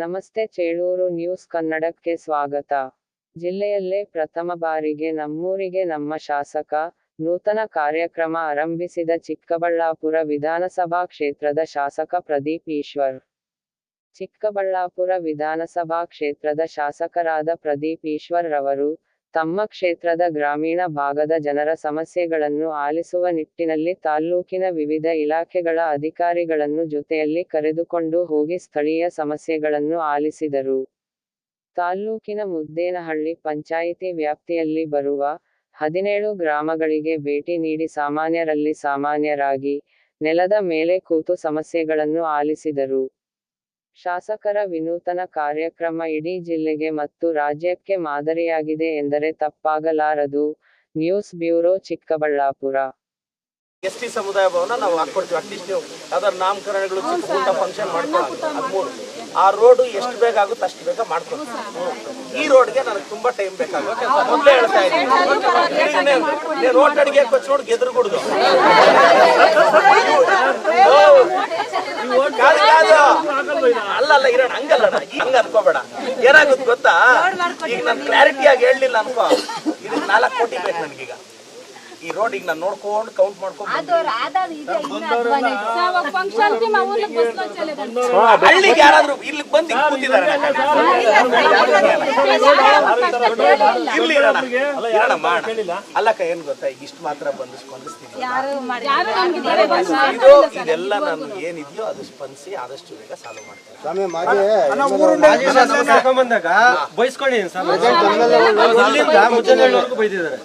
ನಮಸ್ತೆ ಚೇಳೂರು ನ್ಯೂಸ್ ಕನ್ನಡಕ್ಕೆ ಸ್ವಾಗತ. ಜಿಲ್ಲೆಯಲ್ಲೇ ಪ್ರಥಮ ಬಾರಿಗೆ ನಮ್ಮೂರಿಗೆ ನಮ್ಮ ಶಾಸಕ, ನೂತನ ಕಾರ್ಯಕ್ರಮ ಆರಂಭಿಸಿದ ಚಿಕ್ಕಬಳ್ಳಾಪುರ ವಿಧಾನಸಭಾ ಕ್ಷೇತ್ರದ ಶಾಸಕ ಪ್ರದೀಪ್ ಈಶ್ವರ್. ಚಿಕ್ಕಬಳ್ಳಾಪುರ ವಿಧಾನಸಭಾ ಕ್ಷೇತ್ರದ ಶಾಸಕರಾದ ಪ್ರದೀಪ್ ಈಶ್ವರ್ ರವರು, ತಮ್ಮ ಕ್ಷೇತ್ರದ ಗ್ರಾಮೀಣ ಭಾಗದ ಜನರ ಸಮಸ್ಯೆಗಳನ್ನು ಆಲಿಸುವ ನಿಟ್ಟಿನಲ್ಲಿ ತಾಲ್ಲೂಕಿನ ವಿವಿಧ ಇಲಾಖೆಗಳ ಅಧಿಕಾರಿಗಳನ್ನು ಜೊತೆಯಲ್ಲಿ ಕರೆದುಕೊಂಡು ಹೋಗಿ ಸ್ಥಳೀಯ ಸಮಸ್ಯೆಗಳನ್ನು ಆಲಿಸಿದರು. ತಾಲ್ಲೂಕಿನ ಮುದ್ದೇನಹಳ್ಳಿ ಪಂಚಾಯಿತಿ ವ್ಯಾಪ್ತಿಯಲ್ಲಿ ಬರುವ 17 ಗ್ರಾಮಗಳಿಗೆ ಭೇಟಿ ನೀಡಿ ಸಾಮಾನ್ಯರಲ್ಲಿ ಸಾಮಾನ್ಯರಾಗಿ, ನೆಲದ ಮೇಲೆ ಕೂತು ಸಮಸ್ಯೆಗಳನ್ನು ಆಲಿಸಿದರು. ಶಾಸಕರ ವಿನೂತನ ಕಾರ್ಯಕ್ರಮ ಇಡೀ ಜಿಲ್ಲೆಗೆ ಮತ್ತು ರಾಜ್ಯಕ್ಕೆ ಮಾದರಿಯಾಗಿದೆ ಎಂದರೆ ತಪ್ಪಾಗಲಾರದು. News bureau, Chikkaballapur. ಎಸ್ಟಿ ಸಮುದಾಯ ಭವನ ನಾವು ಹಾಕೊಡ್ತೀವಿ. ಅಟ್ಲೀಸ್ಟ್ ನೀವು ಯಾವ್ದಾದ್ರು ನಾಮಕರಣಗಳು ಚಿಕ್ಕ ಪುಟ್ಟ ಫಂಕ್ಷನ್ ಮಾಡ್ಕೊಳ್ಳಿ. 13 ಆ ರೋಡ್ ಎಷ್ಟು ಬೇಗ ಆಗುತ್ತೆ ಅಷ್ಟು ಬೇಗ ಮಾಡ್ಕೊಳ್ಳಿ. ಈ ರೋಡ್ಗೆ ನನಗೆ ತುಂಬಾ ಟೈಮ್ ಬೇಕಾಗುತ್ತೆ. ಮೊದಲೇ ಹೇಳ್ತಾ ಇದ್ದೀನಿ, ರೋಡ್ ಅಡಿಗೆ ಕೊಚ್ಚ ನೋಡಿ ಗೆದ್ರುಗುಡ್ದು ಅಲ್ಲ ಇರೋಣ ಹಂಗಲ್ಲ, ಹಂಗ ಅನ್ಕೋಬೇಡ. ಏನಾಗುತ್ತೆ ಗೊತ್ತಾ, ಈಗ ನಾನು ಕ್ಲಾರಿಟಿಯಾಗಿ ಹೇಳಲಿಲ್ಲ ಅನ್ಕೋ, ಇದಕ್ಕೆ 4 ಕೋಟಿ ಬೇಕು ನನಗೀಗ. ಈ ರೋಡ್ ಈಗ ನಾನು ನೋಡ್ಕೊಂಡು ಕೌಂಟ್ ಮಾಡ್ಕೊಂಡು ಹಳ್ಳಿಗೆ ಯಾರಾದ್ರೂ ಇಲ್ಲಿಗೆ ಬಂದು ಕೂತಿದ್ದಾರೆ ಇರ್ಲಿ ಇರೋಣ ಮಾಡ. ಅಲ್ಲಕ್ಕ ಏನ್ ಗೊತ್ತಾ, ಈಗ ಇಷ್ಟು ಮಾತ್ರ ಬಂದು ಸ್ಪಂದಿಸ್ತೀನಿ. ಇದೆಲ್ಲ ನಾನು ಏನಿದೆಯೋ ಅದು ಸ್ಪಂದಿಸಿ ಆದಷ್ಟು ಬೇಗ ಸಾಲ್ವ್ ಮಾಡ್ತೀನಿ. ಬಂದಾಗ ಬಯಸ್ಕೊಂಡಿದ್ದೀನಿ ಸರ್, ಬೈದಿದ್ದಾರೆ.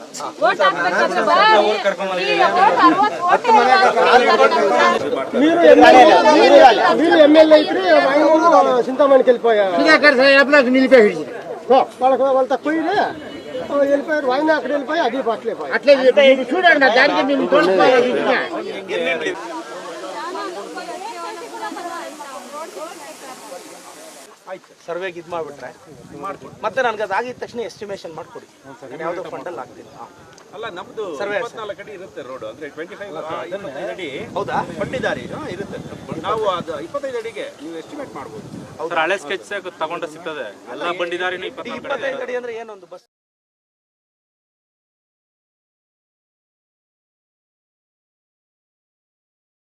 మీరు ఎమ్మెల్యే అయితే చింతామణికి వెళ్ళిపోయారు, నిలిపోయి వాళ్ళకి తక్కువ వెళ్ళిపోయారు. ఆయన అక్కడ వెళ్ళిపోయి అది పట్టలేపోయి అట్లే చూడండి. దానికి మేము ಸರ್ವೆಗೆ ಇದು ಮಾಡ್ಬಿಟ್ರೆ ಮತ್ತೆ ನನಗೆ ಅದಾಗಿದ ತಕ್ಷಣ ಎಸ್ಟಿಮೇಷನ್ ಮಾಡ್ಕೊಡಿ. ಯಾವುದೋ ಫಂಡಲ್ಲಿ ಆಗ್ತೀನಿ. ಅಲ್ಲ, ನಮ್ದು 24 ಅಡಿ ಇರುತ್ತೆ ರೋಡ್, ಅಂದ್ರೆ 25 ಅಡಿ. ಹೌದಾ, ಪಟ್ಟಿದಾರಿ ಇರುತ್ತೆ. ನಾವು ಅದು 25 ಅಡಿಗೆ ನೀವು ಎಸ್ಟಿಮೇಟ್ ಮಾಡ್ಬೋದು. ಹಳೆ ಸ್ಕೆಚ್ ತಗೊಂಡ್ರೆ ಸಿಗ್ತದೆ. ಎಲ್ಲ ಬಂಡಿದಾರಿನ 25 ಅಡಿ ಅಂದ್ರೆ ಏನೊಂದು ಬಸ್